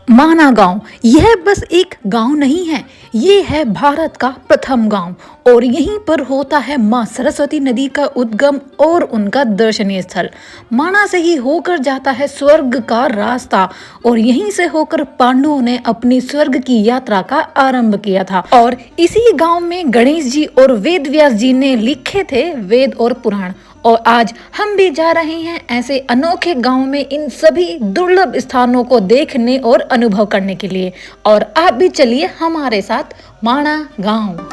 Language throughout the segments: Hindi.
माना गांव यह बस एक गांव नहीं है, ये है भारत का प्रथम गांव और यहीं पर होता है मां सरस्वती नदी का उद्गम और उनका दर्शनीय स्थल। माना से ही होकर जाता है स्वर्ग का रास्ता और यहीं से होकर पांडवों ने अपनी स्वर्ग की यात्रा का आरंभ किया था। और इसी गांव में गणेश जी और वेद व्यास जी ने लिखे थे वेद और पुराण। और आज हम भी जा रहे हैं ऐसे अनोखे गांव में इन सभी दुर्लभ स्थानों को देखने और अनुभव करने के लिए। और आप भी चलिए हमारे साथ माणा गांव।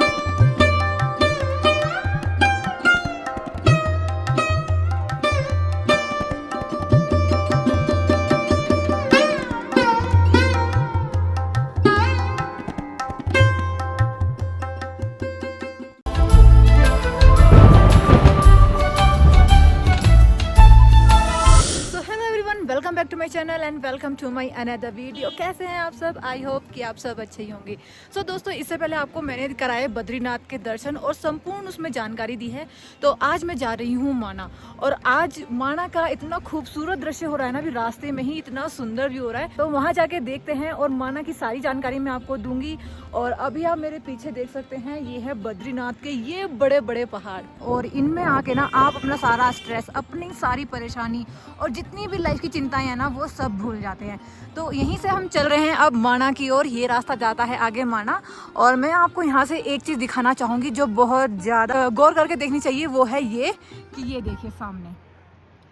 Welcome back to my channel and welcome to my another video. कैसे हैं आप सब? आई होप कि आप सब अच्छे ही होंगे। सो दोस्तों, इससे पहले आपको मैंने कराए बद्रीनाथ के दर्शन और संपूर्ण उसमें जानकारी दी है। तो आज मैं जा रही हूँ माना और आज माना का इतना खूबसूरत दृश्य हो रहा है ना, अभी रास्ते में ही इतना सुंदर व्यू हो रहा है। तो वहाँ जाके देखते हैं और माना की सारी जानकारी मैं आपको दूंगी। और अभी आप मेरे पीछे देख सकते हैं, ये है बद्रीनाथ के ये बड़े बड़े पहाड़ और इनमें आके ना आप अपना सारा स्ट्रेस, अपनी सारी परेशानी और जितनी भी लाइफ की चिंताएं हैं ना, वो सब भूल जाते हैं। तो यहीं से हम चल रहे हैं अब माना की ओर। ये रास्ता जाता है आगे माना और मैं आपको यहाँ से एक चीज़ दिखाना चाहूँगी जो बहुत ज़्यादा गौर करके देखनी चाहिए। वो है ये कि ये देखिए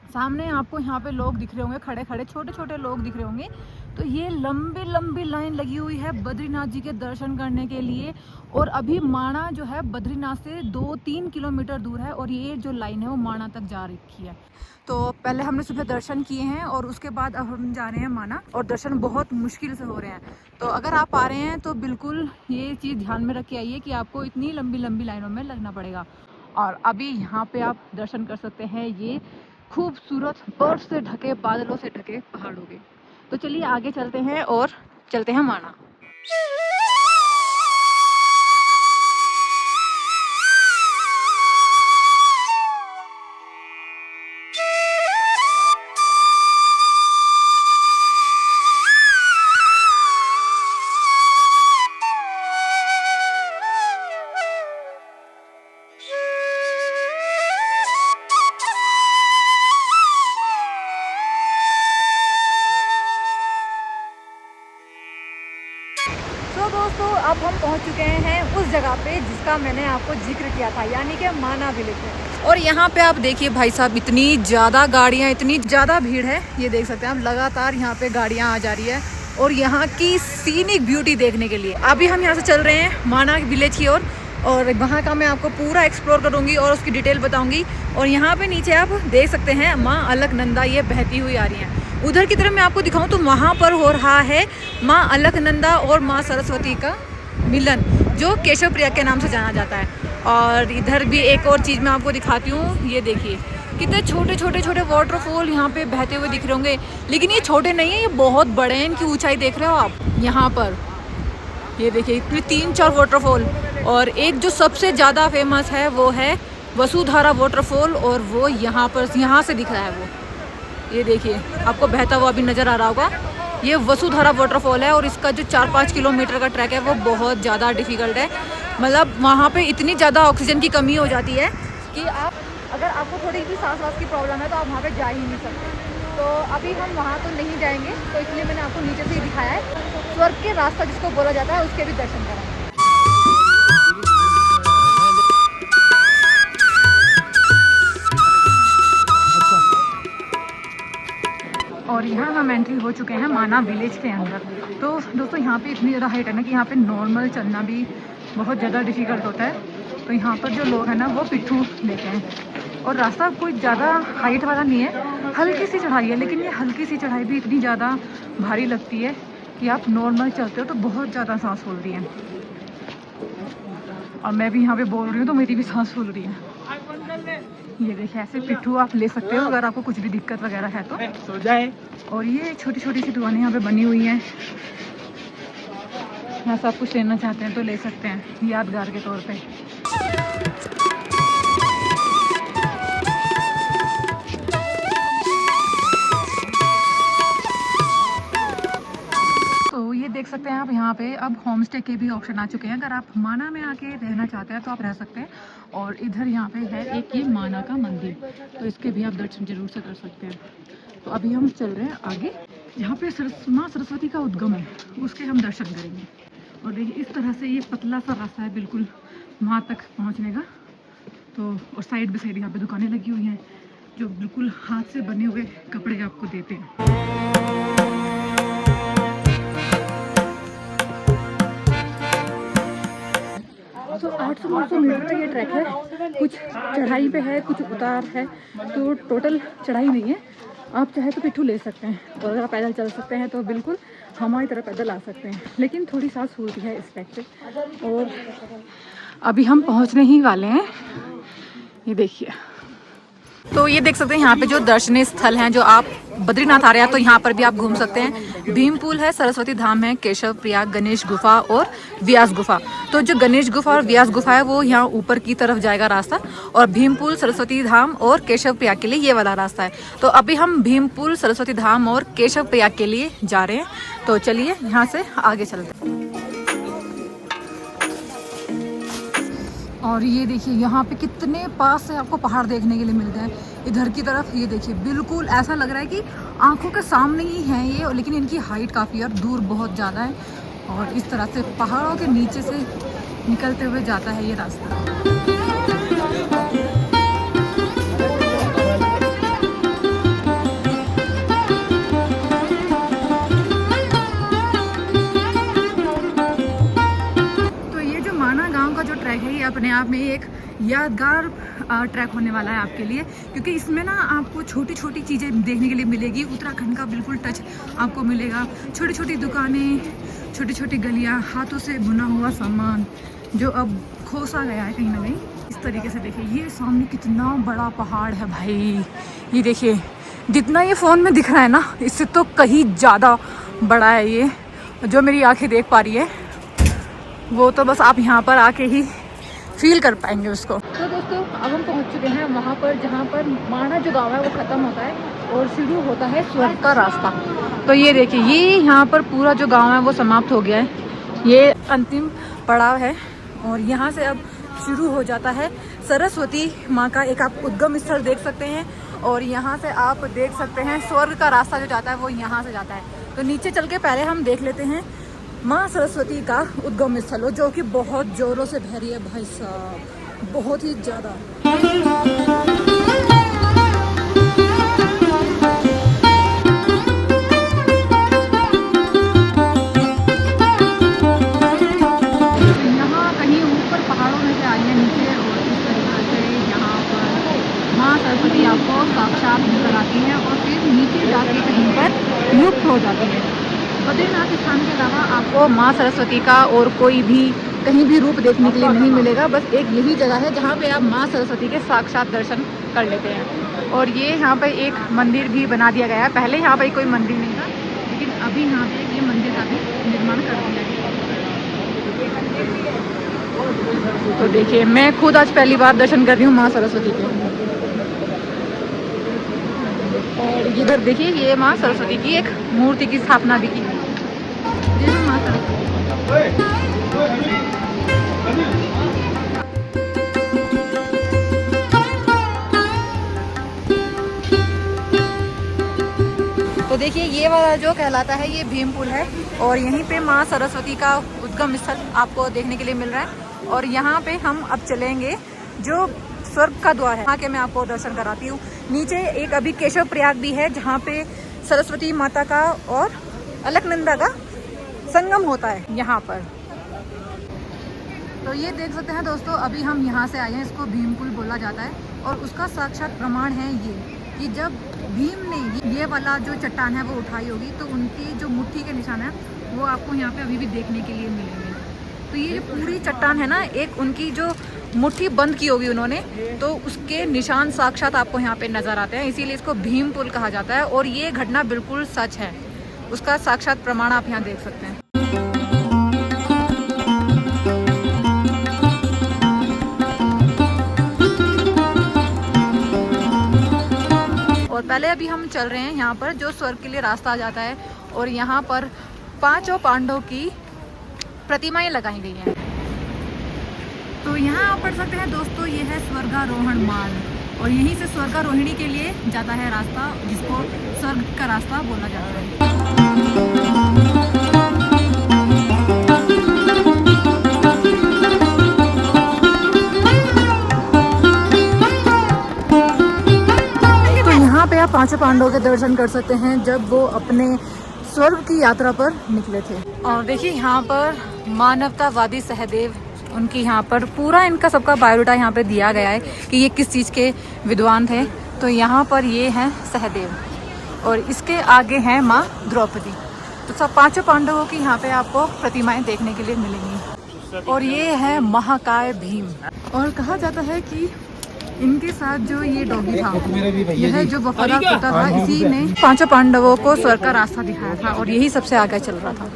सामने आपको यहाँ पे लोग दिख रहे होंगे, खड़े खड़े छोटे छोटे लोग दिख रहे होंगे। तो ये लंबी लंबी लाइन लगी हुई है बद्रीनाथ जी के दर्शन करने के लिए। और अभी माणा जो है बद्रीनाथ से 2-3 किलोमीटर दूर है और ये जो लाइन है वो माणा तक जा रखी है। तो पहले हमने सुबह दर्शन किए हैं और उसके बाद अब हम जा रहे हैं माना और दर्शन बहुत मुश्किल से हो रहे हैं। तो अगर आप आ रहे हैं तो बिल्कुल ये चीज़ ध्यान में रख के आइए कि आपको इतनी लंबी लंबी लाइनों में लगना पड़ेगा। और अभी यहाँ पे आप दर्शन कर सकते हैं ये खूबसूरत बर्फ से ढके, बादलों से ढके पहाड़ों के। तो चलिए आगे चलते हैं और चलते हैं माना। तो दोस्तों, अब हम पहुंच चुके हैं उस जगह पे जिसका मैंने आपको जिक्र किया था, यानी कि माना विलेज में। और यहाँ पे आप देखिए भाई साहब, इतनी ज़्यादा गाड़ियाँ, इतनी ज़्यादा भीड़ है। ये देख सकते हैं आप, लगातार यहाँ पे गाड़ियाँ आ जा रही है और यहाँ की सीनिक ब्यूटी देखने के लिए अभी हम यहाँ से चल रहे हैं माना विलेज की ओर। और वहाँ का मैं आपको पूरा एक्सप्लोर करूँगी और उसकी डिटेल बताऊँगी। और यहाँ पे नीचे आप देख सकते हैं माँ अलकनंदा ये बहती हुई आ रही हैं। उधर की तरफ मैं आपको दिखाऊं तो वहाँ पर हो रहा है माँ अलकनंदा और माँ सरस्वती का मिलन, जो केशव प्रिया के नाम से जाना जाता है। और इधर भी एक और चीज़ मैं आपको दिखाती हूँ। ये देखिए कितने छोटे छोटे वाटरफॉल यहाँ पे बहते हुए दिख रहे होंगे, लेकिन ये छोटे नहीं है, ये बहुत बड़े हैं। इनकी ऊंचाई देख रहे हो आप यहाँ पर, ये देखिए इतने 3-4 वाटरफॉल। और एक जो सबसे ज़्यादा फेमस है वो है वसुधारा वाटरफॉल और वो यहाँ से दिख रहा है। वो ये देखिए आपको बहता हुआ अभी नज़र आ रहा होगा, ये वसुधारा वाटरफॉल है। और इसका जो 4-5 किलोमीटर का ट्रैक है वो बहुत ज़्यादा डिफ़िकल्ट है। मतलब वहाँ पे इतनी ज़्यादा ऑक्सीजन की कमी हो जाती है कि अगर आपको थोड़ी भी सांस की प्रॉब्लम है तो आप वहाँ पे जा ही नहीं सकते। तो अभी हम वहाँ तो नहीं जाएंगे, तो इसलिए मैंने आपको नीचे से ही दिखाया है। स्वर्ग के रास्ता जिसको बोला जाता है उसके भी दर्शन कराएंगे। और यहाँ हम एंट्री हो चुके हैं माना विलेज के अंदर। तो दोस्तों, यहाँ पे इतनी ज़्यादा हाइट है ना कि यहाँ पे नॉर्मल चलना भी बहुत ज़्यादा डिफ़िकल्ट होता है। तो यहाँ पर जो लोग हैं ना वो पिट्ठू लेके हैं। और रास्ता कोई ज़्यादा हाइट वाला नहीं है, हल्की सी चढ़ाई है, लेकिन ये हल्की सी चढ़ाई भी इतनी ज़्यादा भारी लगती है कि आप नॉर्मल चलते हो तो बहुत ज़्यादा सांस फूल रही है। और मैं भी यहाँ पे बोल रही हूँ तो मेरी भी सांस फूल रही है। ये देखिए ऐसे पिट्ठू आप ले सकते हो अगर आपको कुछ भी दिक्कत वगैरह है तो। सो जाए। और ये छोटी छोटी सी दुकानें यहाँ पे बनी हुई हैं, यहाँ से आप कुछ लेना चाहते हैं तो ले सकते हैं यादगार के तौर पे। यहाँ पे अब होम स्टे के भी ऑप्शन आ चुके हैं। अगर आप माना में आके रहना चाहते हैं तो आप रह सकते हैं। और इधर यहाँ पे है एक ये माना का मंदिर, तो इसके भी आप दर्शन जरूर से कर सकते हैं। तो अभी हम चल रहे हैं आगे, यहाँ पे माँ सरस्वती का उद्गम है, उसके हम दर्शन करेंगे। और देखिए इस तरह से ये पतला सा रास्ता है बिल्कुल वहाँ तक पहुँचने का। तो और साइड बाई साइड यहाँ पे दुकानें लगी हुई हैं जो बिल्कुल हाथ से बने हुए कपड़े आपको देते हैं। तो 800-900 मीटर का ये ट्रैक है, कुछ चढ़ाई पे है कुछ उतार है, तो टोटल चढ़ाई नहीं है। आप चाहे तो पिट्ठू ले सकते हैं, और अगर आप पैदल चल सकते हैं तो बिल्कुल हमारी तरह पैदल आ सकते हैं, लेकिन थोड़ी सांस फूलती है इस ट्रैक पे। और अभी हम पहुंचने ही वाले हैं, ये देखिए। तो ये देख सकते हैं यहाँ पे जो दर्शनीय स्थल हैं, जो आप बद्रीनाथ आ रहे हैं तो यहाँ पर भी आप घूम सकते हैं। भीम पुल है, सरस्वती धाम है, केशव प्रयाग, गणेश गुफा और व्यास गुफा। तो जो गणेश गुफा और व्यास गुफा है वो यहाँ ऊपर की तरफ जाएगा रास्ता, और भीम पुल, सरस्वती धाम और केशव प्रयाग के लिए ये वाला रास्ता है। तो अभी हम भीम पुल, सरस्वती धाम और केशव प्रयाग के लिए जा रहे हैं। तो चलिए यहाँ से आगे चलते हैं। और ये देखिए यहाँ पे कितने पास से आपको पहाड़ देखने के लिए मिलते हैं। इधर की तरफ ये देखिए, बिल्कुल ऐसा लग रहा है कि आंखों के सामने ही है ये, लेकिन इनकी हाइट काफ़ी और दूर बहुत ज़्यादा है। और इस तरह से पहाड़ों के नीचे से निकलते हुए जाता है ये रास्ता। ट्रैक है ये अपने आप में एक यादगार ट्रैक होने वाला है आपके लिए, क्योंकि इसमें ना आपको छोटी छोटी चीज़ें देखने के लिए मिलेगी। उत्तराखंड का बिल्कुल टच आपको मिलेगा। छोटी छोटी दुकानें, छोटी छोटी गलियां, हाथों से बुना हुआ सामान जो अब खोसा गया है कहीं ना कहीं। इस तरीके से देखिए, ये सामने कितना बड़ा पहाड़ है भाई। ये देखिए, जितना ये फ़ोन में दिख रहा है ना, इससे तो कहीं ज़्यादा बड़ा है ये, जो मेरी आँखें देख पा रही है वो तो बस आप यहाँ पर आके ही फील कर पाएंगे उसको। तो दोस्तों अब हम पहुँच चुके हैं वहाँ पर जहाँ पर माना जो गाँव है वो ख़त्म होता है और शुरू होता है स्वर्ग का रास्ता। तो ये देखिए, ये यहाँ पर पूरा जो गाँव है वो समाप्त हो गया है, ये अंतिम पड़ाव है। और यहाँ से अब शुरू हो जाता है सरस्वती माँ का एक आप उद्गम स्थल देख सकते हैं। और यहाँ से आप देख सकते हैं स्वर्ग का रास्ता जो जाता है वो यहाँ से जाता है। तो नीचे चल के पहले हम देख लेते हैं माँ सरस्वती का उद्गम स्थल, जो कि बहुत जोरों से बह रही है भाई साहब, बहुत ही ज़्यादा। यहाँ कहीं ऊपर पहाड़ों में से आई है नीचे, और इस तरीके से यहाँ पर माँ सरस्वती आपको साक्षात नजर आती है और फिर नीचे जाके कहीं पर लुप्त हो जाती है। बद्रीनाथ स्थान के अलावा आपको माँ सरस्वती का और कोई भी कहीं भी रूप देखने के लिए नहीं मिलेगा। बस एक यही जगह है जहाँ पे आप माँ सरस्वती के साक्षात दर्शन कर लेते हैं। और ये यहाँ पे एक मंदिर भी बना दिया गया है। पहले यहाँ पे कोई मंदिर नहीं था, लेकिन अभी यहाँ पे ये मंदिर का भी निर्माण कर दिया गया। तो देखिए, मैं खुद आज पहली बार दर्शन कर रही हूँ माँ सरस्वती के। और इधर देखिए, ये माँ सरस्वती की एक मूर्ति की स्थापना भी की है। ये माँ सरस्वती। तो देखिए, ये वाला जो कहलाता है ये भीम पुल है, और यहीं पे माँ सरस्वती का उद्गम स्थल आपको देखने के लिए मिल रहा है। और यहाँ पे हम अब चलेंगे जो स्वर्ग का द्वार है, वहाँ के मैं आपको दर्शन कराती हूँ। नीचे एक अभी केशव प्रयाग भी है, जहाँ पे सरस्वती माता का और अलकनंदा का संगम होता है यहाँ पर। तो ये देख सकते हैं दोस्तों, अभी हम यहाँ से आए हैं, इसको भीम पुल बोला जाता है। और उसका साक्षात प्रमाण है ये कि जब भीम ने ये वाला जो चट्टान है वो उठाई होगी, तो उनकी जो मुट्ठी के निशान है वो आपको यहाँ पे अभी भी देखने के लिए मिलेंगे। तो ये जो पूरी चट्टान है ना, एक उनकी जो मुट्ठी बंद की होगी उन्होंने, तो उसके निशान साक्षात आपको यहाँ पे नज़र आते हैं, इसीलिए इसको भीम पुल कहा जाता है। और ये घटना बिल्कुल सच है, उसका साक्षात प्रमाण आप यहाँ देख सकते हैं। और पहले अभी हम चल रहे हैं यहाँ पर जो स्वर्ग के लिए रास्ता आ जाता है, और यहाँ पर 5 पांडवों की प्रतिमाएं लगाई गई हैं। तो यहाँ आप पढ़ सकते हैं दोस्तों, ये है स्वर्गारोहण मार्ग और यहीं से स्वर्गारोहिणी के लिए जाता है रास्ता, जिसको स्वर्ग का रास्ता बोला जाता है। तो यहाँ पे आप पांचों पांडवों के दर्शन कर सकते हैं जब वो अपने स्वर्ग की यात्रा पर निकले थे। और देखिए यहाँ पर मानवतावादी सहदेव, उनकी यहाँ पर पूरा इनका सबका बायोडाटा यहाँ पे दिया गया है कि ये किस चीज़ के विद्वान थे। तो यहाँ पर ये हैं सहदेव और इसके आगे हैं माँ द्रौपदी। तो सब पांचों पांडवों की यहाँ पे आपको प्रतिमाएं देखने के लिए मिलेंगी। और ये है महाकाय भीम। और कहा जाता है कि इनके साथ जो ये डॉगी था, यह जो वफादार कुत्ता था, इसी ने पांचों पांडवों को स्वर्ग का रास्ता दिखाया था और यही सबसे आगे चल रहा था।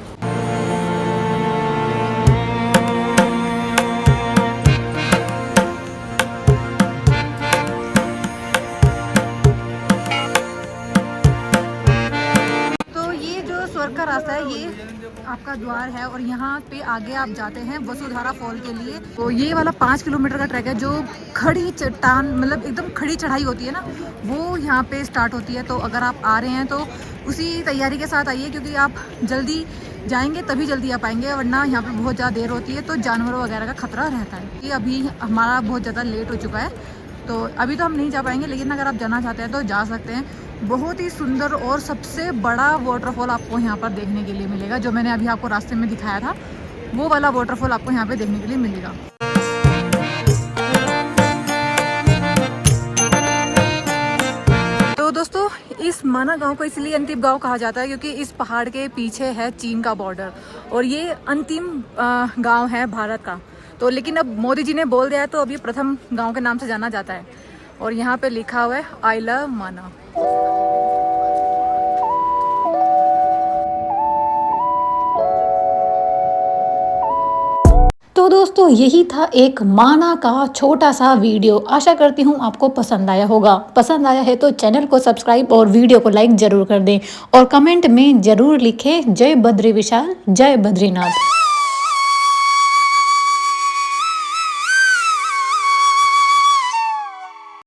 स्वर्ग का रास्ता है, ये आपका द्वार है और यहाँ पे आगे आप जाते हैं वसुधारा फॉल के लिए। तो ये वाला 5 किलोमीटर का ट्रैक है जो खड़ी चट्टान, मतलब एकदम खड़ी चढ़ाई होती है ना, वो यहाँ पे स्टार्ट होती है। तो अगर आप आ रहे हैं तो उसी तैयारी के साथ आइए, क्योंकि आप जल्दी जाएंगे तभी जल्दी आ पाएंगे, वरना यहाँ पे बहुत ज़्यादा देर होती है तो जानवरों वगैरह का खतरा रहता है। ये अभी हमारा बहुत ज़्यादा लेट हो चुका है, तो अभी तो हम नहीं जा पाएंगे, लेकिन अगर आप जाना चाहते हैं तो जा सकते हैं। बहुत ही सुंदर और सबसे बड़ा वाटरफॉल आपको यहाँ पर देखने के लिए मिलेगा। जो मैंने अभी आपको रास्ते में दिखाया था, वो वाला वाटरफॉल आपको यहाँ पे देखने के लिए मिलेगा। तो दोस्तों, इस माना गांव को इसलिए अंतिम गांव कहा जाता है क्योंकि इस पहाड़ के पीछे है चीन का बॉर्डर और ये अंतिम गांव है भारत का। तो लेकिन अब मोदी जी ने बोल दिया है तो अब ये प्रथम गांव के नाम से जाना जाता है। और यहाँ पे लिखा हुआ है आई लव माना। तो दोस्तों, यही था एक माना का छोटा सा वीडियो। आशा करती हूँ आपको पसंद आया होगा। पसंद आया है तो चैनल को सब्सक्राइब और वीडियो को लाइक जरूर कर दें और कमेंट में जरूर लिखें जय बद्री विशाल, जय बद्रीनाथ।